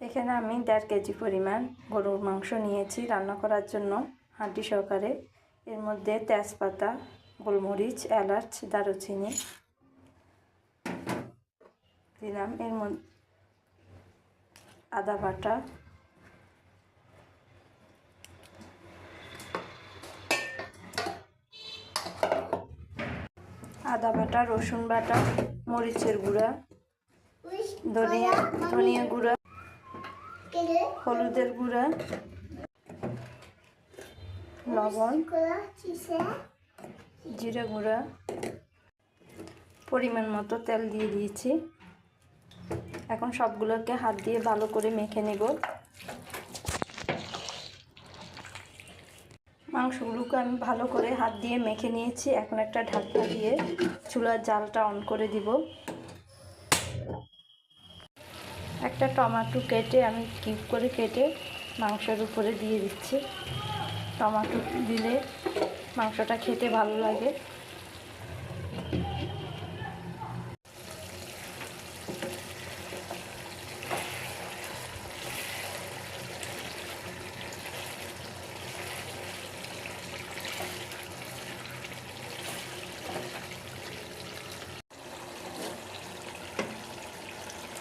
এখানে আমি 1.5 কেজি পরিমাণ গরুর মাংস নিয়েছি রান্না করার জন্য হাঁটি সহকারে। এর মধ্যে তেজপাতা, গোলমরিচ, এলাচ, দারুচিনি দিলাম। এর মধ্যে আদা বাটা, রসুন বাটা, মরিচের গুঁড়া, ধনিয়া গুঁড়া, হলুদের গুঁড়া, লবণ, জিরা গুঁড়া, পরিমাণ মতো তেল দিয়ে দিয়েছি। এখন সবগুলোকে হাত দিয়ে ভালো করে মেখে নেব। মাংসগুলোকে আমি ভালো করে হাত দিয়ে মেখে নিয়েছি। এখন একটা ঢাকনা দিয়ে চুলার জালটা অন করে দিব। একটা টমেটো কেটে আমি কিউব করে কেটে মাংসের উপরে দিয়ে দিচ্ছি। টমেটো দিলে মাংসটা খেতে ভালো লাগে।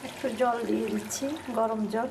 একটু জল দিয়ে দিচ্ছি, গরম জল।